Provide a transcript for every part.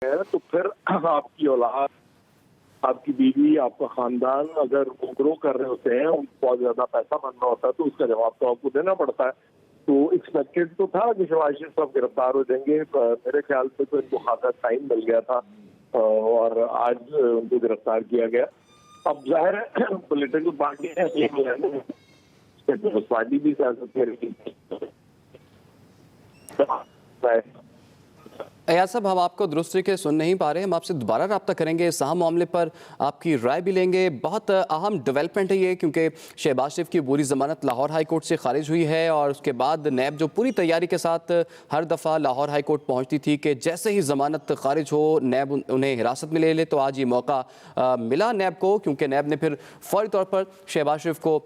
है तो फिर आपकी औलाद, आपकी बीवी, आपका खानदान अगर वो ग्रो कर रहे होते हैं, उनको बहुत ज्यादा पैसा बनना होता है, तो उसका जवाब तो आपको देना पड़ता है। तो एक्सपेक्टेड तो था कि शहबाज शरीफ साहब गिरफ्तार हो जाएंगे, मेरे ख्याल से तो इनको खासा टाइम मिल गया था और आज उनको गिरफ्तार किया गया। अब जाहिर है पॉलिटिकल पार्टी पार्टी भी सियासत कर रही है। अयाज साहब, हम आपको दुरुस्त तरीके से सुन नहीं पा रहे, हम आपसे दोबारा रब्ता करेंगे। इस अहम मामले पर आपकी राय भी लेंगे। बहुत अहम डेवलपमेंट है ये, क्योंकि शहबाज शरीफ की पूरी ज़मानत लाहौर हाई कोर्ट से खारिज हुई है और उसके बाद नैब जो पूरी तैयारी के साथ हर दफ़ा लाहौर हाई कोर्ट पहुँचती थी कि जैसे ही ज़मानत खारिज हो नैब उन्हें हिरासत में ले ले, तो आज ये मौका मिला नैब को, क्योंकि नैब ने फिर फौरी तौर पर शहबाज शरीफ को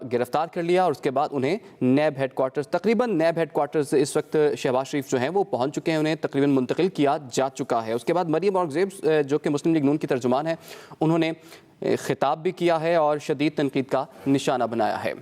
गिरफ्तार कर लिया और उसके बाद उन्हें नैब हेडक्वार्टर्स, तकरीबन नैब हेडक्वार्टर्स इस वक्त शहबाज शरीफ जो हैं वो पहुँच चुके हैं, उन्हें तकरीबन मुंतकिल किया जा चुका है। उसके बाद मरियम औरंगज़ेब जो कि मुस्लिम लीग नून की तर्जुमान है, उन्होंने खिताब भी किया है और शदीद तनकीद का निशाना बनाया है।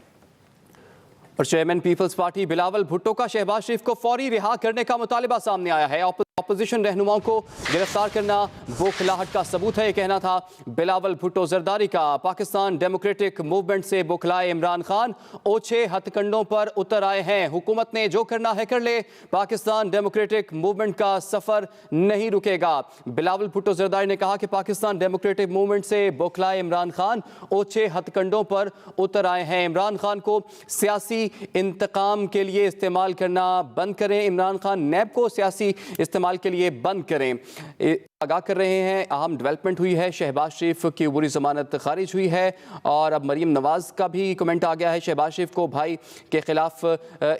और chairman People's Party Bilawal Bhutto का शहबाज शरीफ को फौरी रिहा करने का मुतालिबा सामने आया है। अपोजिशन रहनुमाओं को गिरफ्तार करना बौखलाहट का सबूत है, ये कहना था बिलावल भुट्टो जरदारी का। पाकिस्तान डेमोक्रेटिक मूवमेंट से बौखलाए इमरान खान ओछे हथकंडों पर उतर आए हैं। हुकूमत ने जो करना है कर ले, पाकिस्तान डेमोक्रेटिक मूवमेंट का सफर नहीं रुकेगा। बिलावल भुट्टो जरदारी ने कहा कि पाकिस्तान डेमोक्रेटिक मूवमेंट से बौखलाए इमरान खान ओछे हथकंडों पर उतर आए हैं। इमरान खान को सियासी इंतकाम के लिए इस्तेमाल करना बंद करें, इमरान खान नैब को सियासी इस्तेमाल के लिए बंद करें, आगाह कर रहे हैं। अहम डेवलपमेंट हुई है, शहबाज शरीफ की बुरी जमानत खारिज हुई है और अब मरीम नवाज का भी कमेंट आ गया है। शहबाज शरीफ को भाई के खिलाफ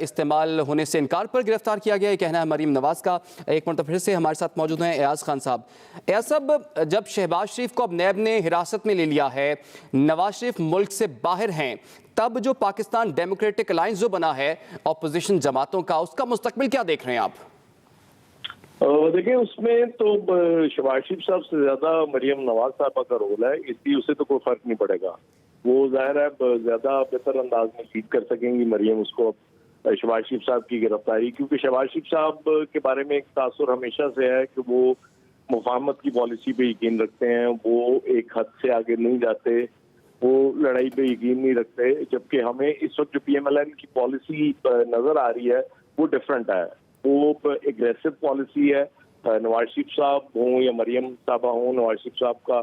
इस्तेमाल होने से इनकार पर गिरफ्तार किया गया, कहना है मरीम नवाज का। एक मरतबा फिर से हमारे साथ मौजूद हैं एयाज खान साहब। एयाज साहब, जब शहबाज शरीफ को अब नैब ने हिरासत में ले लिया है, नवाज शरीफ मुल्क से बाहर हैं, तब जो पाकिस्तान डेमोक्रेटिक अलायंस जो बना है अपोजिशन जमातों का, उसका मुस्तकबिल क्या देख रहे हैं आप? देखिए, उसमें तो शहबाज शरीफ साहब से ज्यादा मरियम नवाज साहबा का रोल है, इसलिए उसे तो कोई फर्क नहीं पड़ेगा। वो जाहिर है ज्यादा बेहतर अंदाज में लीड कर सकेंगी मरियम उसको शहबाज शरीफ साहब की गिरफ्तारी, क्योंकि शहबाज शरीफ साहब के बारे में एक तासुर हमेशा से है कि वो मुफाहमत की पॉलिसी पे यकीन रखते हैं, वो एक हद से आगे नहीं जाते, वो लड़ाई पे यकीन नहीं रखते। जबकि हमें इस वक्त जो PMLN की पॉलिसी नजर आ रही है वो डिफरेंट है, वो एग्रेसिव पॉलिसी है। नवाज शरीफ साहब हों या मरियम साहबा हों, नवाज शरीफ साहब का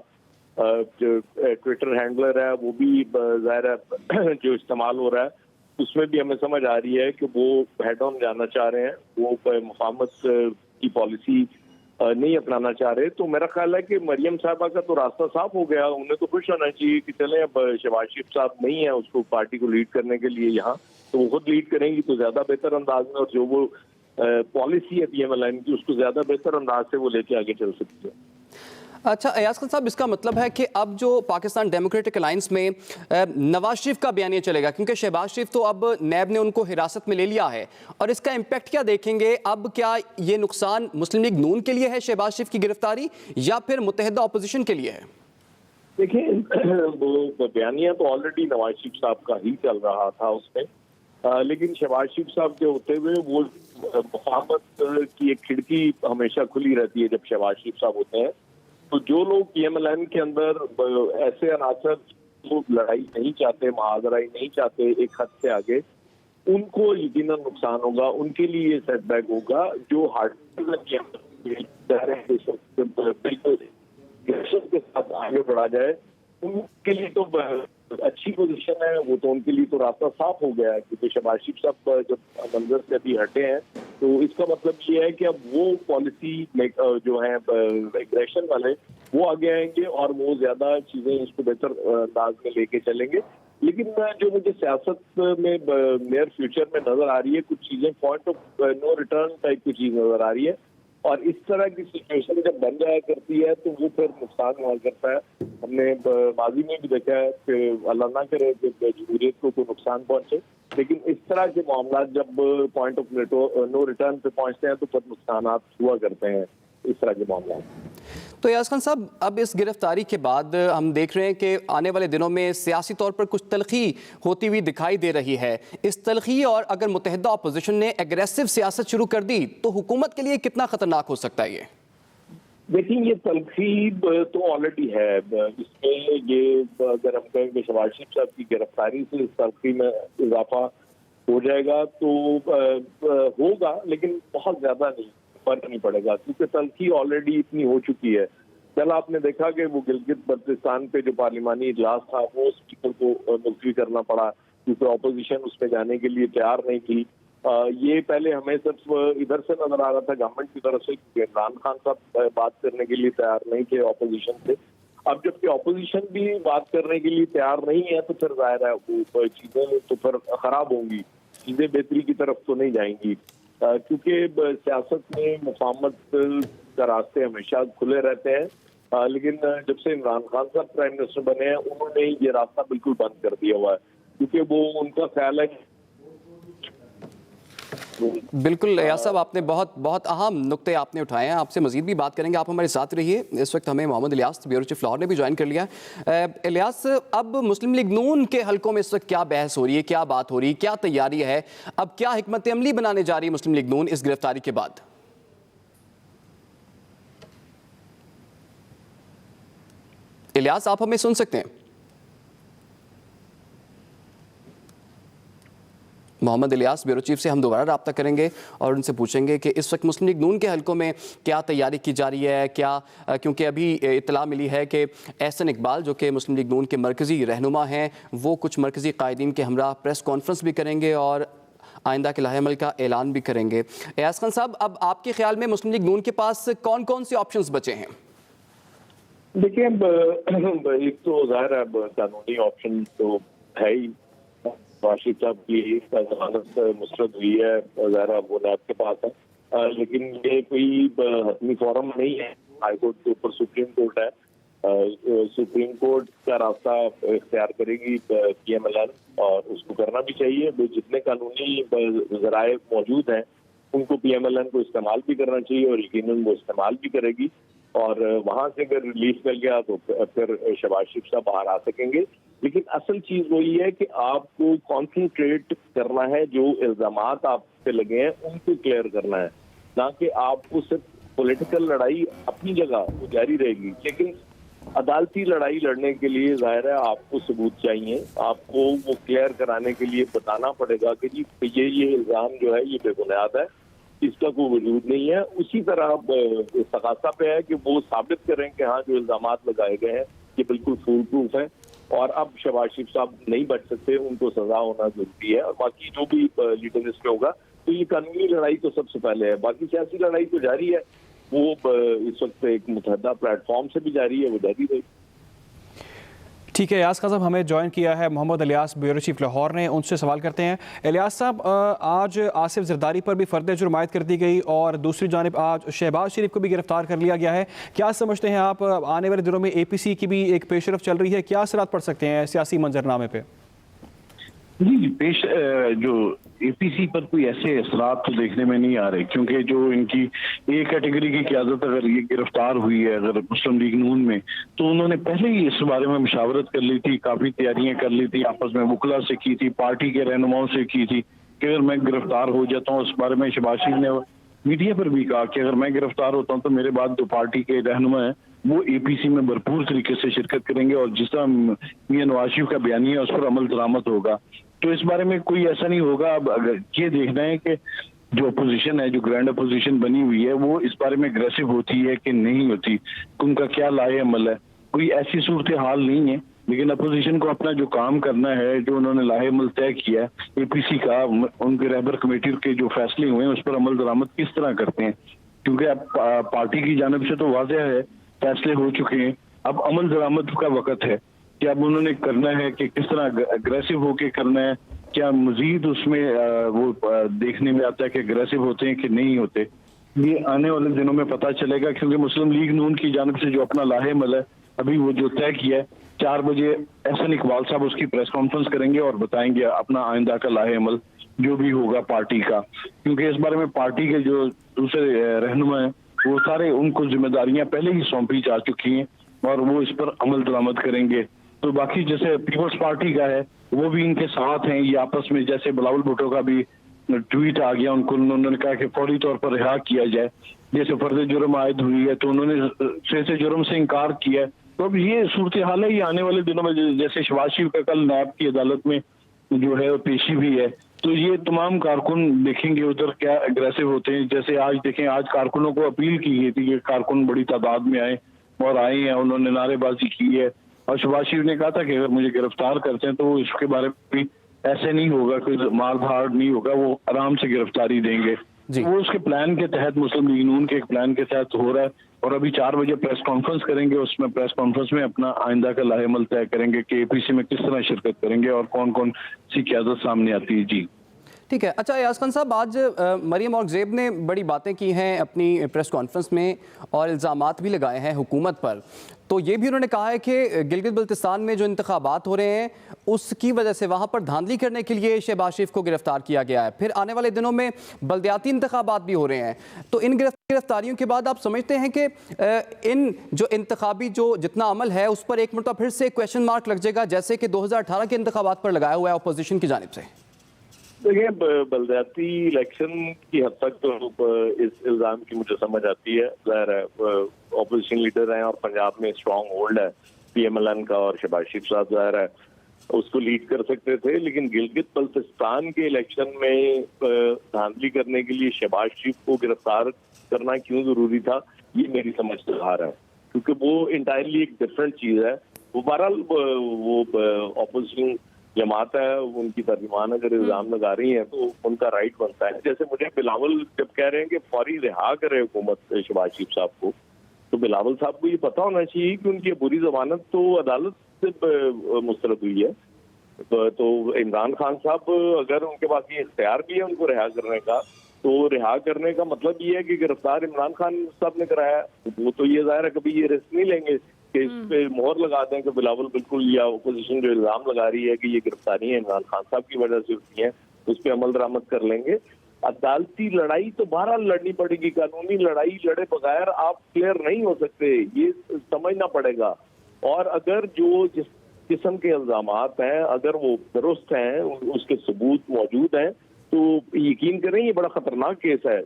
जो ट्विटर हैंडलर है वो भी जाहिर है जो इस्तेमाल हो रहा है उसमें भी हमें समझ आ रही है कि वो हेड ऑन जाना चाह रहे हैं, वो मुफाहमत की पॉलिसी नहीं अपनाना चाह रहे। तो मेरा ख्याल है कि मरियम साहबा का तो रास्ता साफ हो गया, उन्हें तो खुश होना चाहिए कि चले अब शहबाज शरीफ साहब नहीं है उसको पार्टी को लीड करने के लिए यहाँ, तो वो खुद लीड करेंगी तो ज्यादा बेहतर अंदाज में, और जो वो पॉलिसी है PMLN की उसको ज्यादा बेहतर अंदाज से वो लेके आगे चल सकती है। अच्छा एयाज खान साहब, इसका मतलब है कि अब जो पाकिस्तान डेमोक्रेटिक अलायंस में नवाज शरीफ का बयानिया चलेगा, क्योंकि शहबाज शरीफ तो अब नैब ने उनको हिरासत में ले लिया है, और इसका इम्पैक्ट क्या देखेंगे? अब क्या ये नुकसान मुस्लिम लीग नून के लिए है शहबाज शरीफ की गिरफ्तारी, या फिर मुत्तहिदा अपोजिशन के लिए है? देखिए, वो बयानिया तो ऑलरेडी नवाज शरीफ साहब का ही चल रहा था उसमें, लेकिन शहबाज शरीफ साहब के होते हुए वो मुफाहमत की एक खिड़की हमेशा खुली रहती है जब शहबाज शरीफ साहब होते हैं। तो जो लोग PMLN के अंदर ऐसे अनासर जो लड़ाई नहीं चाहते, मुहावराई नहीं चाहते एक हद से आगे, उनको यकीनन नुकसान होगा, उनके लिए ये सेटबैक होगा। जो हार्ड के साथ आगे बढ़ा जाए उनके लिए तो अच्छी पोजीशन है, वो तो उनके लिए तो रास्ता साफ हो गया है, क्योंकि शहबाज शरीफ साहब जब मंजर से अभी हटे हैं तो इसका मतलब ये है कि अब वो पॉलिसी जो है एग्रेशन वाले वो आगे आएंगे और वो ज्यादा चीजें इसको बेहतर अंदाज में लेके चलेंगे। लेकिन जो मुझे सियासत में नियर फ्यूचर में नजर आ रही है, कुछ चीजें point of no return type की चीज नजर आ रही है, और इस तरह की सिचुएशन जब बन जाया करती है तो वो फिर नुकसान हुआ करता है। हमने माजी में भी देखा है कि अल्लाह ना करे कि जमहूरियत को कोई नुकसान पहुंचे, लेकिन इस तरह के मामला जब पॉइंट ऑफ नो रिटर्न पे पहुंचते हैं तो फिर नुकसान हुआ करते हैं इस तरह के मामला। तो एयाज खान साहब, अब इस गिरफ्तारी के बाद हम देख रहे हैं कि आने वाले दिनों में सियासी तौर पर कुछ तलखी होती हुई दिखाई दे रही है। इस तलखी और अगर मुत्तहिदा अपोजिशन ने एग्रेसिव सियासत शुरू कर दी तो हुकूमत के लिए कितना खतरनाक हो सकता है ये? देखिए, ये तलखी तो ऑलरेडी है। इसमें ये अगर हम कहें कि शहबाज शरीफ साहब की गिरफ्तारी से इस तलखी में इजाफा हो जाएगा तो होगा, लेकिन बहुत ज्यादा नहीं, फर्क नहीं पड़ेगा, क्योंकि तलखी ऑलरेडी इतनी हो चुकी है। कल आपने देखा कि वो गिलगित बल्तिस्तान पे जो पार्लिमानी इजलास था वो स्पीकर को मुलतवी करना पड़ा, क्योंकि ऑपोजिशन उसमें जाने के लिए तैयार नहीं थी। ये पहले हमें सिर्फ इधर से नजर आ रहा था गवर्नमेंट की तरफ से, क्योंकि इमरान खान साहब बात करने के लिए तैयार नहीं थे ऑपोजिशन से। अब जबकि ऑपोजिशन भी बात करने के लिए तैयार नहीं है तो फिर जाहिर है वो चीजें तो फिर खराब होंगी, चीजें बेहतरी की तरफ तो नहीं जाएंगी, क्योंकि सियासत में मुफाहमत का रास्ते हमेशा खुले रहते हैं। लेकिन जब से इमरान खान साहब प्राइम मिनिस्टर बने हैं उन्होंने ये रास्ता बिल्कुल बंद कर दिया हुआ है, क्योंकि वो उनका ख्याल है। बिल्कुल एयाज साहब, आपने बहुत बहुत अहम नुक्ते आपने उठाए हैं। आपसे मजीद भी बात करेंगे, आप हमारे साथ रहिए। इस वक्त हमें मोहम्मद इलियास ब्यूरो चीफ लाहौर ने भी ज्वाइन कर लिया। इलियास, अब मुस्लिम लीग नून के हलकों में इस वक्त क्या बहस हो रही है, क्या बात हो रही है, क्या तैयारी है, अब क्या हिकमत अमली बनाने जा रही है मुस्लिम लीग नून इस गिरफ्तारी के बाद? इलियास, आप हमें सुन सकते हैं? मोहम्मद इलियास ब्यूरो चीफ से हम दोबारा रब्ता करेंगे और उनसे पूछेंगे कि इस वक्त मुस्लिम लीग नून के हलकों में क्या तैयारी की जा रही है, क्या क्योंकि अभी इत्तला मिली है कि एहसन इकबाल जो कि मुस्लिम लीग नून के मरकज़ी रहनुमा हैं वो कुछ मरकज़ी कायदीन के हमरा प्रेस कॉन्फ्रेंस भी करेंगे और आइंदा के लाहेमल का ऐलान भी करेंगे। एयाज खान साहब, अब आपके ख्याल में मुस्लिम लीग नून के पास कौन कौन से ऑप्शंस बचे हैं? देखिए, अब एक तो जाहिर है कानूनी ऑप्शन तो है ही। वाशिद साहब की जमानत मुस्तरद हुई है, ज़ाहिर है वो नैब के पास है, लेकिन ये कोई हतमी फॉरम नहीं है। हाई कोर्ट के ऊपर सुप्रीम कोर्ट है। सुप्रीम कोर्ट का रास्ता इख्तियार करेगी PMLN, और उसको करना भी चाहिए। वो जितने कानूनी ज़राए मौजूद हैं उनको PMLN को इस्तेमाल भी करना चाहिए और यकीनन वो इस्तेमाल भी करेगी। और वहां से अगर रिलीफ मिल गया तो फिर शहबाज शरीफ साहब बाहर आ सकेंगे। लेकिन असल चीज वही है कि आपको कॉन्सेंट्रेट करना है, जो इल्जामात आप पे लगे हैं उनको क्लियर करना है, ना कि आपको सिर्फ पॉलिटिकल लड़ाई अपनी जगह वो जारी रहेगी, लेकिन अदालती लड़ाई लड़ने के लिए जाहिर है आपको सबूत चाहिए। आपको वो क्लियर कराने के लिए बताना पड़ेगा कि जी ये इल्जाम जो है ये बेबुनियाद है, इसका कोई वजूद नहीं है। उसी तरह तकाजा पे है कि वो साबित करें कि हाँ जो इल्जामात लगाए गए हैं ये बिल्कुल फूल प्रूफ है, और अब शहबाज शरीफ साहब नहीं बच सकते, उनको सजा होना जरूरी है। और बाकी जो भी लीडर लिस्ट में होगा तो ये कानूनी लड़ाई तो सबसे पहले है, बाकी सियासी लड़ाई तो जारी है, वो इस वक्त एक मुतहदा प्लेटफॉर्म से भी जारी है, वो जारी रहेगी। ठीक है, इलियास खान साहब हमें ज्वाइन किया है मोहम्मद इलियास ब्यूरो चीफ लाहौर ने, उनसे सवाल करते हैं। इलियास साहब, आज आसिफ जरदारी पर भी फर्द जुर्म आयद कर दी गई और दूसरी जानिब आज शहबाज शरीफ को भी गिरफ्तार कर लिया गया है। क्या समझते हैं आप, आने वाले दिनों में APC की भी एक पेशरफ चल रही है, क्या असरात पड़ सकते हैं सियासी मंजरनामे पे? जी, जो APC पर कोई ऐसे असरात तो देखने में नहीं आ रहे, क्योंकि जो इनकी एक कैटेगरी की क़यादत अगर ये गिरफ्तार हुई है अगर मुस्लिम लीग नून में, तो उन्होंने पहले ही इस बारे में मुशावरत कर ली थी, काफ़ी तैयारियां कर ली थी, आपस में वकला से की थी, पार्टी के रहनुमाओं से की थी कि अगर मैं गिरफ्तार हो जाता हूँ। उस बारे में शहबाज शरीफ ने मीडिया पर भी कहा कि अगर मैं गिरफ्तार होता हूँ तो मेरे बाद जो पार्टी के रहनुमा हैं वो APC में भरपूर तरीके से शिरकत करेंगे और जिस तरह मियां नवाज शरीफ का बयानी है उस पर अमल दरामद होगा। तो इस बारे में कोई ऐसा नहीं होगा। अब अगर ये देखना है कि जो अपोजिशन है, जो ग्रैंड अपोजिशन बनी हुई है, वो इस बारे में अग्रेसिव होती है कि नहीं होती, उनका क्या लाए अमल है, कोई ऐसी सूरत हाल नहीं है। लेकिन अपोजिशन को अपना जो काम करना है, जो उन्होंने लाहे अमल तय किया है APC का, उनके रहबर कमेटी के जो फैसले हुए हैं उस पर अमल दरामद किस तरह करते हैं, क्योंकि अब पार्टी की जानिब से तो वाज़ेह है फैसले हो चुके हैं, अब अमल दरामद का वक्त है कि अब उन्होंने करना है कि किस तरह अग्रेसिव होके करना है। क्या मजीद उसमें वो देखने में आता है कि अग्रेसिव होते हैं कि नहीं होते, ये आने वाले दिनों में पता चलेगा। क्योंकि मुस्लिम लीग नून की जानिब से जो अपना लाहेमल है अभी वो जो तय किया है, 4 बजे एहसन इकबाल साहब उसकी प्रेस कॉन्फ्रेंस करेंगे और बताएंगे अपना आइंदा का लाहेमल जो भी होगा पार्टी का, क्योंकि इस बारे में पार्टी के जो दूसरे रहनुमा हैं वो सारे उनको जिम्मेदारियां पहले ही सौंपी जा चुकी हैं और वो इस पर अमल दरामद करेंगे। तो बाकी जैसे पीपल्स पार्टी का है वो भी इनके साथ हैं, ये आपस में जैसे बिलावल भुट्टो का भी ट्वीट आ गया उनको, उन्होंने कहा कि फौरी तौर पर रिहा किया जाए, जैसे फर्द जुर्म आयद हुई है तो उन्होंने से जुर्म से इनकार किया है। तो अब ये सूरत हाल है, ये आने वाले दिनों में जैसे शहबाज शरीफ का कल नैब की अदालत में जो है पेशी भी है, तो ये तमाम कारकुन देखेंगे उधर क्या एग्रेसिव होते हैं। जैसे आज देखें, आज कारकुनों को अपील की गई थी कि कारकुन बड़ी तादाद में आए और आए हैं, उन्होंने नारेबाजी की है और शहबाज शरीफ ने कहा था कि अगर मुझे गिरफ्तार करते हैं तो इसके बारे में भी ऐसे नहीं होगा, कोई मार धाड़ नहीं होगा, वो आराम से गिरफ्तारी देंगे। वो उसके प्लान के तहत, मुस्लिम लीग नून के एक प्लान के तहत हो रहा है। और अभी 4 बजे प्रेस कॉन्फ्रेंस करेंगे, उसमें प्रेस कॉन्फ्रेंस में अपना आइंदा का लाहेमल तय करेंगे कि एपीसी में किस तरह शिरकत करेंगे और कौन कौन सी क़यादत सामने आती है। जी ठीक है। अच्छा एयाज खान साहब, आज मरियम और ज़ेब ने बड़ी बातें की हैं अपनी प्रेस कॉन्फ्रेंस में और इल्ज़ामात भी लगाए हैं हुकूमत पर। तो ये भी उन्होंने कहा है कि गिलगित बल्तिस्तान में जो इंतखाबात हो रहे हैं उसकी वजह से वहाँ पर धांधली करने के लिए शहबाज शरीफ को गिरफ्तार किया गया है। फिर आने वाले दिनों में बल्दियाती इंतखाबात भी हो रहे हैं। तो इन गिरफ्तारियों के बाद आप समझते हैं कि इन जो इंतखाबी जो जितना अमल है उस पर एक मरतबा फिर से क्वेश्चन मार्क लग जाएगा, जैसे कि 2018 के इंतखाबात पर लगाया हुआ है अपोजिशन की जानिब से? देखिए, बल्दियाती इलेक्शन की हद तक तो इस इल्जाम की मुझे समझ आती है। ज़ाहिर है ऑपोजिशन लीडर हैं और पंजाब में स्ट्रॉन्ग होल्ड है PMLN का, और शहबाज शरीफ साहब ज़ाहिर है उसको लीड कर सकते थे। लेकिन गिलगित बल्तिस्तान के इलेक्शन में धांधली करने के लिए शहबाज शरीफ को गिरफ्तार करना क्यों जरूरी था, ये मेरी समझ से बाहर है, क्योंकि वो इंटायरली एक डिफरेंट चीज़ है। वो बहरहाल वो ऑपोजिशन जमात है, उनकी तर्जुमान अगर इल्जाम लगा रही है तो उनका राइट बनता है। जैसे मुझे बिलावल जब कह रहे हैं कि फौरी रिहा करे हुकूमत शहबाज शरीफ साहब को, तो बिलावल साहब को ये पता होना चाहिए कि उनकी बुरी जमानत तो अदालत से मुस्तरद हुई है। तो इमरान खान साहब अगर उनके पास ये इख्तियार भी है उनको रिहा करने का, तो रिहा करने का मतलब ये है कि गिरफ्तार इमरान खान साहब ने कराया। वो तो ये जाहिर है कभी ये रिस्क नहीं लेंगे कि इस पे मोहर लगा दें कि बिलावल बिल्कुल, या अपोजिशन जो इल्जाम लगा रही है कि ये गिरफ्तारी है इमरान खान साहब की वजह से हुई है, उस पर अमल दरामद कर लेंगे। अदालती लड़ाई तो बहरहाल लड़नी पड़ेगी, कानूनी लड़ाई लड़े बगैर आप क्लियर नहीं हो सकते, ये समझना पड़ेगा। और अगर जो जिस किस्म के इल्जामात हैं अगर वो दुरुस्त हैं, उसके सबूत मौजूद हैं, तो यकीन करें ये बड़ा खतरनाक केस है।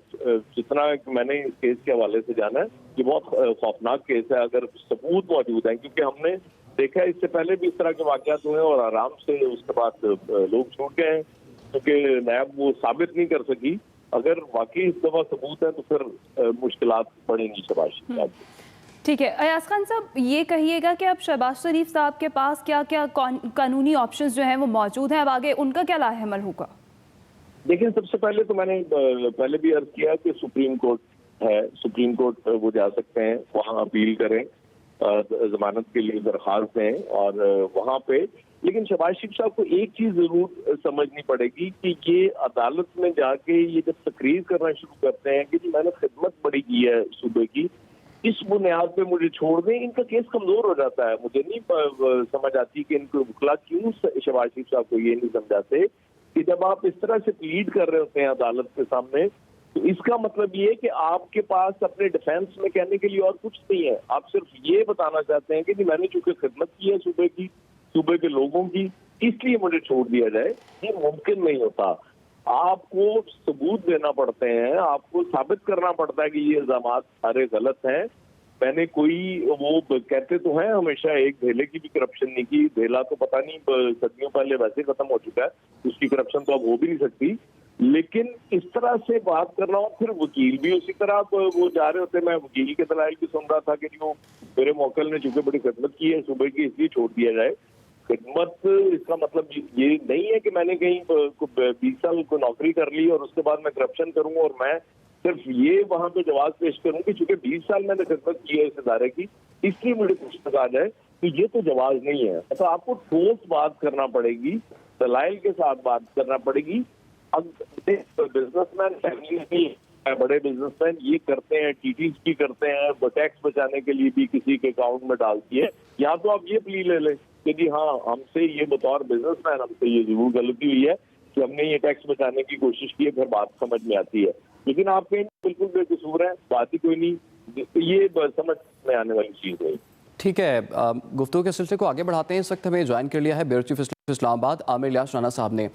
जितना मैंने इस केस के हवाले से जाना है, ये बहुत खौफनाक केस है अगर सबूत मौजूद हैं, क्योंकि हमने देखा है इससे पहले भी इस तरह के वाकयात हुए और आराम से उसके बाद लोग छूट गए हैं, क्योंकि नैब वो साबित नहीं कर सकी। अगर वाकई इस दफा सबूत है तो फिर मुश्किलात पड़ेंगी शहबाज शरीफ साहब। ठीक है अयाज खान साहब, ये कहिएगा कि अब शहबाज शरीफ साहब के पास क्या क्या कानूनी ऑप्शंस जो हैं वो मौजूद हैं, अब आगे उनका क्या लाहेमल होगा? देखिए, सबसे पहले तो मैंने पहले भी अर्ज किया कि सुप्रीम कोर्ट है, सुप्रीम कोर्ट वो जा सकते हैं, वहाँ अपील करें, जमानत के लिए दरख्वास्त दें और वहाँ पे। लेकिन शहबाज शरीफ साहब को एक चीज जरूर समझनी पड़ेगी कि ये अदालत में जाके ये जब तकरीर करना शुरू करते हैं कि जी मैंने खिदमत बड़ी की है सूबे की, इस बुनियाद पे मुझे छोड़ दें, इनका केस कमजोर हो जाता है। मुझे नहीं समझ आती कि इनको वकला क्यों शहबाज शरीफ साहब को ये नहीं समझाते कि जब आप इस तरह से प्लीड कर रहे होते हैं अदालत के सामने, तो इसका मतलब ये है कि आपके पास अपने डिफेंस में कहने के लिए और कुछ नहीं है। आप सिर्फ ये बताना चाहते हैं कि जी मैंने चूंकि खिदमत की है सूबे की, सूबे के लोगों की, इसलिए मुझे छोड़ दिया जाए। ये मुमकिन नहीं होता। आपको सबूत देना पड़ते हैं, आपको साबित करना पड़ता है कि ये इल्जाम सारे गलत हैं। मैंने कोई वो कहते तो हैं हमेशा एक धेले की भी करप्शन नहीं की, धेला तो पता नहीं सदियों पहले वैसे खत्म हो चुका है, उसकी करप्शन तो अब हो भी नहीं सकती। लेकिन इस तरह से बात करना, और फिर वकील भी उसी तरह वो जा रहे होते। मैं वकील के दलाइल भी सुन रहा था कि जो मेरे मौकल ने चूंकि बड़ी खिदमत की है सूबे की, इसलिए छोड़ दिया जाए। खिदमत इसका मतलब ये नहीं है कि मैंने कहीं 20 साल को नौकरी कर ली और उसके बाद मैं करप्शन करूँ और मैं सिर्फ ये वहां पे जवाब पेश करूं कि चूंकि 20 साल मैंने खिदमत की है इस इदारे की, इसलिए मुझे कुछ आ जाए, तो ये तो जवाब नहीं है। तो आपको ठोस बात करना पड़ेगी, दलाइल के साथ बात करना पड़ेगी। अब बिजनेसमैन फैमिली बड़े बिजनेसमैन ये करते हैं, TTs भी करते हैं, वो टैक्स बचाने के लिए भी किसी के अकाउंट में डालती है। यहाँ तो आप ये प्ली ले लें कि जी हाँ, हमसे ये बतौर बिजनेसमैन हमसे ये जरूर गलती हुई है कि हमने ये टैक्स बचाने की कोशिश की है, फिर बात समझ में आती है। लेकिन आप कहीं बिल्कुल बेकसूर है, बात ही कोई नहीं, ये समझ में आने वाली चीज है। ठीक है, गुफ्तगू के सिलसिले को आगे बढ़ाते हैं। इस वक्त हमें ज्वाइन कर लिया है ब्यूरो चीफ इस्लामाबाद आमिर इलियास राना साहब ने।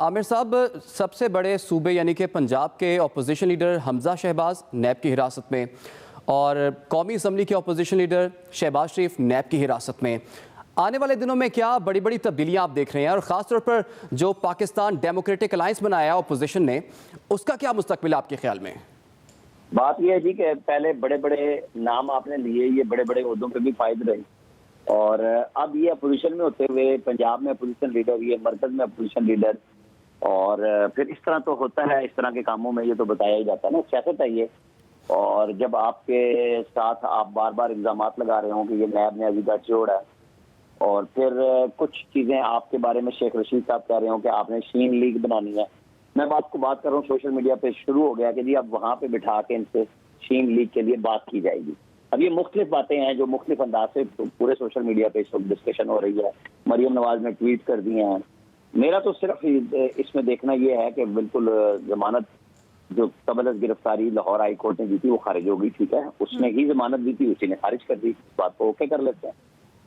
आमिर साहब, सबसे बड़े सूबे यानी कि पंजाब के अपोजिशन लीडर हमजा शहबाज नैब की हिरासत में और कौमी असम्बली के अपोजिशन लीडर शहबाज शरीफ नैब की हिरासत में, आने वाले दिनों में क्या बड़ी बड़ी तब्दीलियां आप देख रहे हैं और ख़ासतौर पर जो पाकिस्तान डेमोक्रेटिक अलायंस बनाया अपोजिशन ने, उसका क्या मुस्तकबिल आपके ख्याल में? बात यह है जी कि पहले बड़े बड़े नाम आपने लिए, ये बड़े बड़े ओहदों पे भी फायद रहे और अब ये अपोजिशन में होते हुए पंजाब में अपोजिशन लीडर, ये मरकज में अपोजिशन लीडर और फिर इस तरह तो होता है, इस तरह के कामों में ये तो बताया ही जाता है ना, सियासत है ये। और जब आपके साथ आप बार बार इल्जाम लगा रहे हो कि ये नैब ने अभी गठजोड़ है और फिर कुछ चीजें आपके बारे में शेख रशीद साहब कह रहे हो कि आपने शीन लीग बनानी है। मैं आपको बात कर रहा हूँ, सोशल मीडिया पे शुरू हो गया कि जी अब वहां पे बिठा के इनसे शीन लीग के लिए बात की जाएगी। अब ये मुख्तलिफ बातें हैं जो मुख्तलिफ अंदाज से पूरे सोशल मीडिया पे इस वक्त डिस्कशन हो रही है। मरियम नवाज ने ट्वीट कर दिए हैं। मेरा तो सिर्फ इसमें देखना ये है कि बिल्कुल जमानत जो कबल गिरफ्तारी लाहौर हाई कोर्ट ने दी थी वो खारिज हो गई, ठीक है, उसने ही जमानत दी थी, उसी ने खारिज कर दी, इस बात को ओके कर लेते हैं।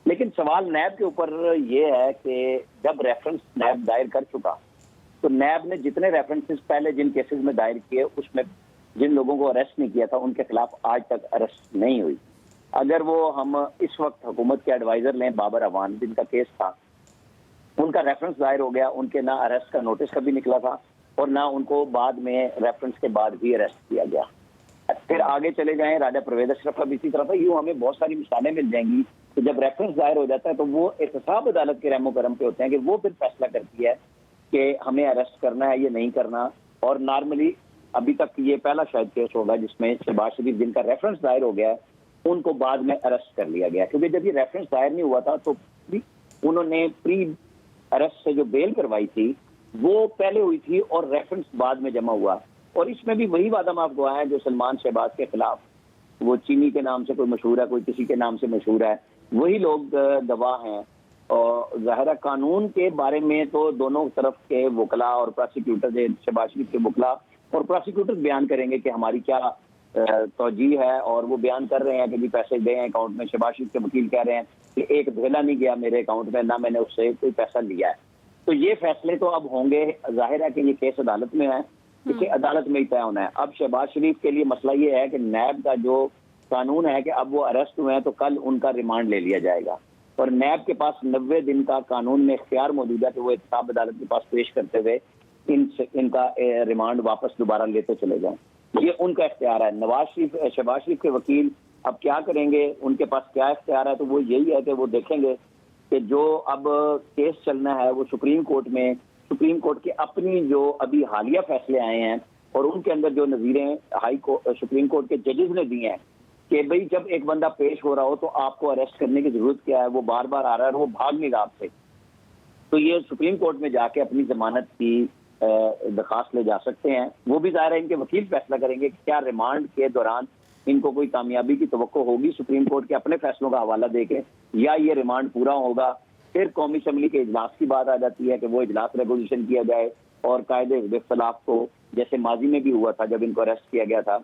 लेकिन सवाल नैब के ऊपर ये है कि जब रेफरेंस नैब दायर कर चुका तो नैब ने जितने रेफरेंसेस पहले जिन केसेस में दायर किए उसमें जिन लोगों को अरेस्ट नहीं किया था उनके खिलाफ आज तक अरेस्ट नहीं हुई। अगर वो हम इस वक्त हुकूमत के एडवाइजर लें, बाबर अवान जिनका केस था, उनका रेफरेंस दायर हो गया, उनके ना अरेस्ट का नोटिस कभी निकला था और ना उनको बाद में रेफरेंस के बाद भी अरेस्ट किया गया। फिर आगे चले जाएं, राजा परवेज अशरफ का भी इसी तरह था। यूं हमें बहुत सारी मिसालें मिल जाएंगी कि जब रेफरेंस दायर हो जाता है तो वो एहतसाब अदालत के रहमो करम पे होते हैं कि वो फिर फैसला करती है कि हमें अरेस्ट करना है या नहीं करना। और नॉर्मली अभी तक ये पहला शायद केस होगा जिसमें शहबाज शरीफ जिनका रेफरेंस दायर हो गया है उनको बाद में अरेस्ट कर लिया गया, क्योंकि जब ये रेफरेंस दायर नहीं हुआ था तो उन्होंने प्री अरेस्ट से जो बेल करवाई थी वो पहले हुई थी और रेफरेंस बाद में जमा हुआ। और इसमें भी वही वादा माफ गवाह है जो सलमान शहबाज के खिलाफ, वो चीनी के नाम से कोई मशहूर है, कोई किसी के नाम से मशहूर है, वही लोग गवाह हैं। और ज़ाहिर कानून के बारे में तो दोनों तरफ के वकला और प्रोसिक्यूटर, शहबाज शरीफ के वकला और प्रोसिक्यूटर बयान करेंगे कि हमारी क्या तौजी है, और वो बयान कर रहे हैं कि जी पैसे गए हैं अकाउंट में। शहबाज शरीफ के वकील कह रहे हैं कि एक धेला नहीं गया मेरे अकाउंट में, ना मैंने उससे कोई पैसा लिया है। तो ये फैसले तो अब होंगे, जाहिर है कि ये केस अदालत में है, इसे अदालत में ही तय होना है। अब शहबाज शरीफ के लिए मसला ये है कि नैब का जो कानून है कि अब वो अरेस्ट हुए हैं तो कल उनका रिमांड ले लिया जाएगा और नैब के पास 90 दिन का कानून में इख्तियार मौजूद है कि वो एहतसाब अदालत के पास पेश करते हुए इनका रिमांड वापस दोबारा लेते चले जाएं। ये उनका इख्तियार है। शहबाज शरीफ के वकील अब क्या करेंगे, उनके पास क्या इख्तियार है, तो वो यही है कि वो देखेंगे कि जो अब केस चलना है वो सुप्रीम कोर्ट में, सुप्रीम कोर्ट के अपनी जो अभी हालिया फैसले आए हैं और उनके अंदर जो नज़ीरें सुप्रीम कोर्ट के जजेस ने दी हैं कि भाई जब एक बंदा पेश हो रहा हो तो आपको अरेस्ट करने की जरूरत क्या है, वो बार बार आ रहा है और वो भाग नहीं रहा आपसे, तो ये सुप्रीम कोर्ट में जाके अपनी जमानत की दरखास्त ले जा सकते हैं। वो भी ज़ाहिर है इनके वकील फैसला करेंगे कि क्या रिमांड के दौरान इनको कोई कामयाबी की तवक्को होगी सुप्रीम कोर्ट के अपने फैसलों का हवाला देके, या ये रिमांड पूरा होगा। फिर कौमी असम्बली के इजलास की बात आ जाती है कि वो इजलास रेगुलेशन किया जाए और कायदे इख्तिलाफ को, जैसे माजी में भी हुआ था जब इनको अरेस्ट किया गया था,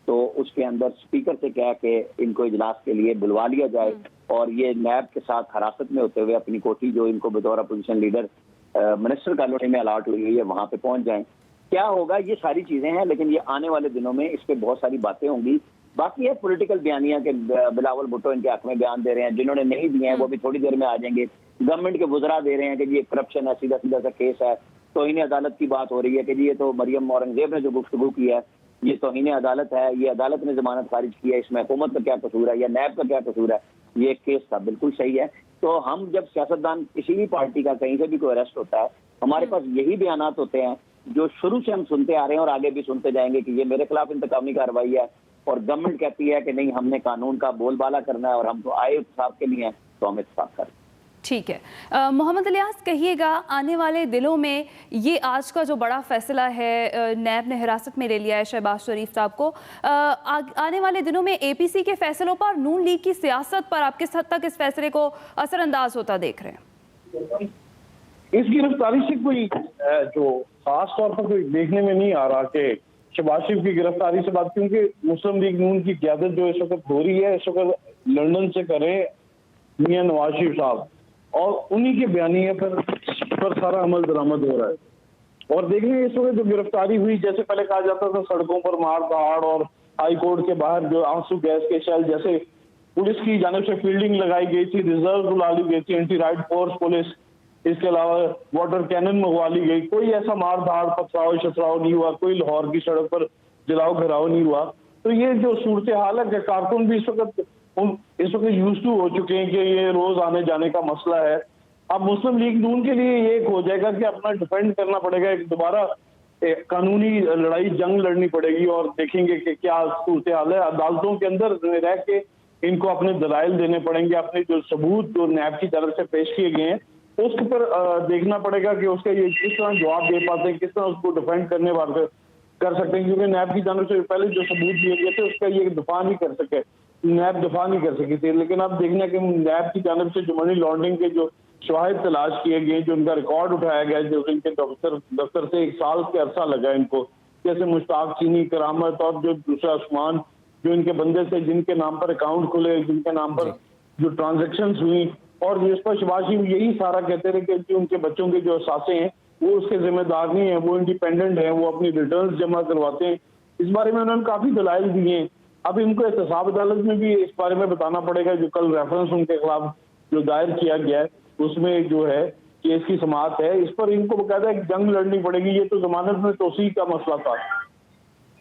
तो उसके अंदर स्पीकर से कह के इनको इजलास के लिए बुलवा लिया जाए और ये नैब के साथ हिरासत में होते हुए अपनी कोठी जो इनको बतौर अपोजिशन लीडर मिनिस्टर कॉलोनी में अलाट हुई हुई है वहां पे पहुंच जाएं। क्या होगा, ये सारी चीजें हैं, लेकिन ये आने वाले दिनों में इस पे बहुत सारी बातें होंगी। बाकी है पॉलिटिकल बयानियां के बिलावल भुट्टो इनके हक में बयान दे रहे हैं, जिन्होंने नहीं दिए हैं वो भी थोड़ी देर में आ जाएंगे। गवर्नमेंट के वुज़रा दे रहे हैं कि ये करप्शन है, सीधा सीधा सा केस है। तौहीन अदालत की बात हो रही है कि जी ये तो मरियम औरंगजेब ने जो गुफ्तगू की है ये तौहीन अदालत है, ये अदालत ने जमानत खारिज की है, इसमें हुकूमत का क्या कसूर है या नैब का क्या कसूर है। ये केस था, बिल्कुल सही है। तो हम जब सियासतदान किसी भी पार्टी का कहीं से भी कोई अरेस्ट होता है, हमारे पास यही बयानात होते हैं जो शुरू से हम सुनते आ रहे हैं और आगे भी सुनते जाएंगे कि ये मेरे खिलाफ इंतकामी कार्रवाई है, और गवर्नमेंट कहती है कि नहीं हमने कानून का बोलबाला करना है और हम तो आए इंसाफ के लिए हैं तो हम इंसाफ करें। ठीक है, मोहम्मद इलियास कहिएगा, आने वाले दिनों में ये आज का जो बड़ा फैसला है नैब ने हिरासत में ले लिया है शहबाज शरीफ साहब को, आने वाले दिनों में एपीसी के फैसलों पर, नून लीग की सियासत पर आप किस हद तक इस फैसले को असरअंदाज होता देख रहे हैं? इस गिरफ्तारी से कोई जो खास तौर पर कोई देखने में नहीं आ रहा कि शहबाज शरीफ की गिरफ्तारी से बात, क्योंकि मुस्लिम लीग नून की क़यादत जो इस वक्त हो रही है, इस वक्त लंदन से करें मियां नवाज शरीफ साहब, और उन्हीं के बयानिए पर सारा अमल दरामद हो रहा है। और देख लें इस वक्त जो गिरफ्तारी हुई, जैसे पहले कहा जाता था सड़कों पर मार धाड़ और हाई कोर्ट के बाहर जो आंसू गैस के शेल जैसे पुलिस की जानिब से फील्डिंग लगाई गई थी, रिजर्व बुला ली गई थी, एंटी राइट फोर्स पुलिस, इसके अलावा वाटर कैनन मंगवा ली गई, कोई ऐसा मार धाड़ पथराव शथराव नहीं हुआ, कोई लाहौर की सड़क पर जलाओ घराव नहीं हुआ। तो ये जो सूरत हाल है कि कारकुन भी इस वक्त यूज टू हो चुके हैं कि ये रोज आने जाने का मसला है। अब मुस्लिम लीग नून के लिए ये एक हो जाएगा कि अपना डिफेंड करना पड़ेगा, एक दोबारा कानूनी लड़ाई जंग लड़नी पड़ेगी, और देखेंगे कि क्या सूरत हाल है। अदालतों के अंदर रह के इनको अपने दलाइल देने पड़ेंगे, अपने जो सबूत जो नैब की तरफ से पेश किए गए हैं उसके पर देखना पड़ेगा कि उसका ये किस तरह जवाब दे पाते हैं, किस तरह उसको डिफेंड करने वाले कर सकते हैं, क्योंकि नैब की जानब से पहले जो सबूत दिए गए थे उसका ये दफा नहीं कर सके, नैब दफा नहीं कर सकी थी। लेकिन अब देखना कि नैब की जानब से जो मनी लॉन्ड्रिंग के जो शवाहिद तलाश किए गए, जो उनका रिकॉर्ड उठाया गया, जो इनके दफ्तर से 1 साल के अरसा लगा इनको, जैसे मुश्ताक चीनी, करामत और जो दूसरा उस्मान, जो इनके बंदे थे जिनके नाम पर अकाउंट खुले, जिनके नाम पर जो ट्रांजेक्शन हुई, और जिस पर शहबाज शरीफ यही सारा कहते रहे कि उनके बच्चों के जो असासे हैं वो उसके जिम्मेदार नहीं है, वो इंडिपेंडेंट है, वो अपनी रिटर्न जमा करवाते हैं। इस बारे में उन्होंने काफी दलाइल दिए हैं। अब इनको एहतसाब अदालत में भी इस बारे में बताना पड़ेगा, जो कल रेफरेंस उनके खिलाफ जो दायर किया गया है उसमें जो है केस की समाअत है, इस पर इनको बकायदा एक जंग लड़नी पड़ेगी। ये तो जमानत में तोसी का मसला था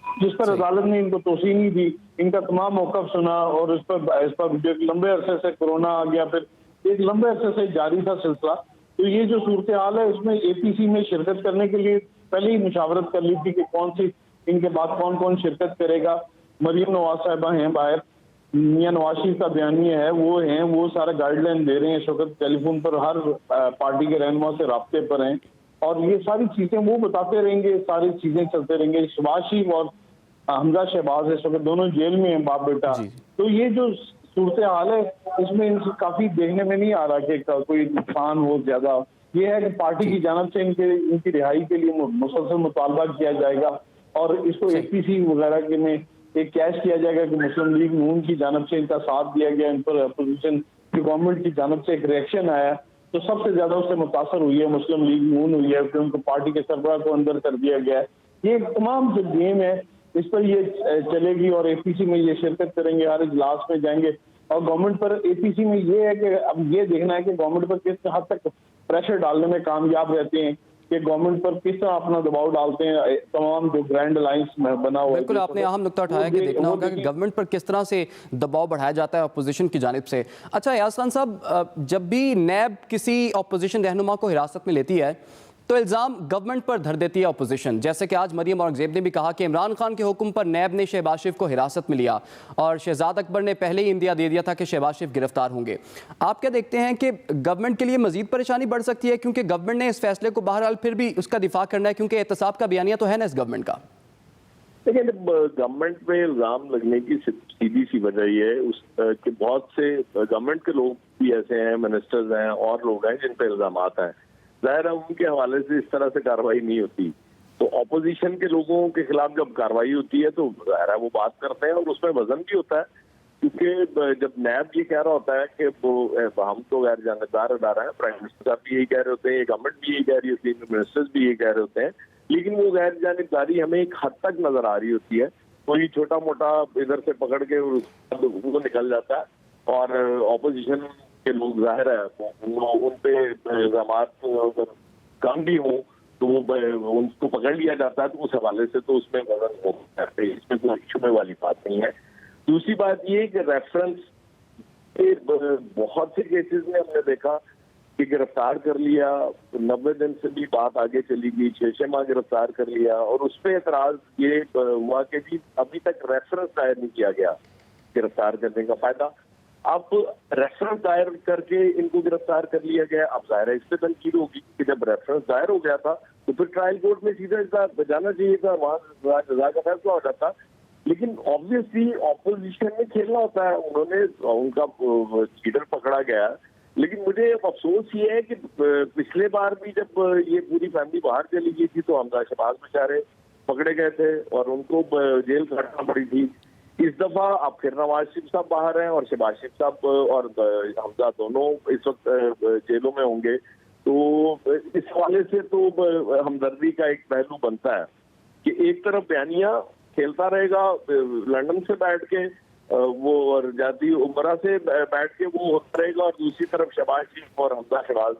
जिस पर अदालत ने इनको तोसी नहीं दी, इनका तमाम मौकफ सुना, और इस पर जो लंबे अरसे से कोरोना आ गया, फिर एक लंबे अरसे से जारी था सिलसिला। तो ये जो सूरत हाल है उसमें APC में शिरकत करने के लिए पहले ही मुशावरत कर ली थी कि कौन सी इनके बाद कौन कौन शिरकत करेगा। मरियम नवाज साहिबा हैं बाहर, मियां नवाज शरीफ का बयानिया है वो सारा गाइडलाइन दे रहे हैं, इस वक्त टेलीफोन पर हर पार्टी के रहनुमा से राब्ते पर हैं, और ये सारी चीजें वो बताते रहेंगे, सारी चीजें चलते रहेंगे। शहबाज शरीफ और हमजा शहबाज इस वक्त दोनों जेल में हैं, बाप बेटा। तो ये जो सूरत हाल है इसमें इनसे काफी देखने में नहीं आ रहा कि कोई नुकसान हो ज्यादा। ये है कि पार्टी की जानब से इनकी रिहाई के लिए मुसलसल मुतालबा किया जाएगा, और इसको APC वगैरह के में एक कैश किया जाएगा कि मुस्लिम लीग नून की जानब से इनका साथ दिया गया, इन पर अपोजिशन की गवर्नमेंट की जानब से एक रिएक्शन आया, तो सबसे ज्यादा उससे मुतासर हुई है मुस्लिम लीग नून हुई है, उनको पार्टी के सरबराह को अंदर कर दिया गया है। ये तमाम जो गेम है इस पर ये चलेगी, और APC में ये शिरकत करेंगे, हर इजलास में जाएंगे, और गवर्नमेंट पर APC में ये है कि अब ये देखना है कि गवर्नमेंट पर किस हद तक प्रेशर डालने में कामयाब रहते हैं, कि गवर्नमेंट पर किस तरह अपना दबाव डालते हैं तमाम जो ग्रैंड अलायंस में बना हुआ है। बिल्कुल, आपने अहम नुकता उठाया कि देखना होगा कि गवर्नमेंट पर किस तरह से दबाव बढ़ाया जाता है अपोजिशन की जानिब से। अच्छा यास खान साहब, जब भी नैब किसी अपोजिशन रहनुमा को हिरासत में लेती है तो इल्ज़ाम गवर्नमेंट पर धर देती है अपोजिशन, जैसे कि आज मरियम औरंगजेब ने भी कहा कि इमरान खान के हुक्म पर नैब ने शहबाज शरीफ को हिरासत में लिया, और शहजाद अकबर ने पहले ही इंदिया दे दिया था कि शहबाज शरीफ गिरफ्तार होंगे। आप क्या देखते हैं कि गवर्नमेंट के लिए मजीद परेशानी बढ़ सकती है, क्योंकि गवर्नमेंट ने इस फैसले को बहरहाल फिर भी उसका दिफा करना है, क्योंकि एहतसाब का बयानिया तो है ना इस गवर्नमेंट का। देखिए, गवर्नमेंट पे इल्जाम लगने की सीधी सी वजह ये है कि बहुत से गवर्नमेंट के लोग भी ऐसे हैं, मिनिस्टर्स हैं और लोग हैं जिन पे इल्जाम हैं, जाहिर है उनके हवाले से इस तरह से कार्रवाई नहीं होती। तो ऑपोजिशन के लोगों के खिलाफ जब कार्रवाई होती है तो जाहिर है वो बात करते हैं, और उसमें वजन भी होता है, क्योंकि जब नैब ये कह रहा होता है कि वो हम तो गैर जानबदार अदारा है, प्राइम मिनिस्टर साहब भी यही कह रहे होते हैं, गवर्नमेंट भी यही कह रही होती है, मिनिस्टर्स भी यही कह रहे होते हैं, लेकिन वो गैर जानबदारी हमें एक हद तक नजर आ रही होती है। कोई छोटा मोटा इधर से पकड़ के वो निकल जाता है, और ऑपोजिशन के लोग जाहिर है उन पे इल्जाम अगर कम भी हो तो वो उनको पकड़ लिया जाता है, तो उस हवाले से तो उसमें वजन होता है, इसमें कोई छुपे वाली बात नहीं है। दूसरी बात ये कि रेफरेंस बहुत से केसेस में हमने देखा कि गिरफ्तार कर लिया, 90 दिन से भी बात आगे चली गई, 6 माह गिरफ्तार कर लिया, और उस पर एतराज ये हुआ कि जी अभी तक रेफरेंस दायर नहीं किया गया गिरफ्तार करने का फायदा। अब रेफरेंस दायर करके इनको गिरफ्तार कर लिया गया, अब जाहिर है इस पर तनकीद होगी कि जब रेफरेंस दायर हो गया था तो फिर ट्रायल कोर्ट में सीधा जाना चाहिए था, वहाँ सजा का फैसला हो जाता। लेकिन ऑब्वियसली ऑपोजिशन में खेलना होता है, उन्होंने उनका चीटर पकड़ा गया, लेकिन मुझे अफसोस ये है कि पिछले बार भी जब ये पूरी फैमिली बाहर चली गई थी तो हमजा शहबाज बेचारे पकड़े गए थे और उनको जेल काटना पड़ी थी। इस दफा अब फिर नवाज शरीफ साहब बाहर हैं और शहबाज शरीफ साहब और हमजा दोनों इस वक्त जेलों में होंगे, तो इस हवाले से तो हमदर्दी का एक पहलू बनता है कि एक तरफ बयानिया खेलता रहेगा लंदन से बैठ के, वो और जाती उमरा से बैठ के वो होता रहेगा, और दूसरी तरफ शहबाज शरीफ और हमजा शहबाज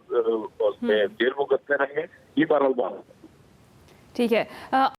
उसमें जेल मुकद्दर रहेंगे। ये बहरहाल बात है। ठीक है।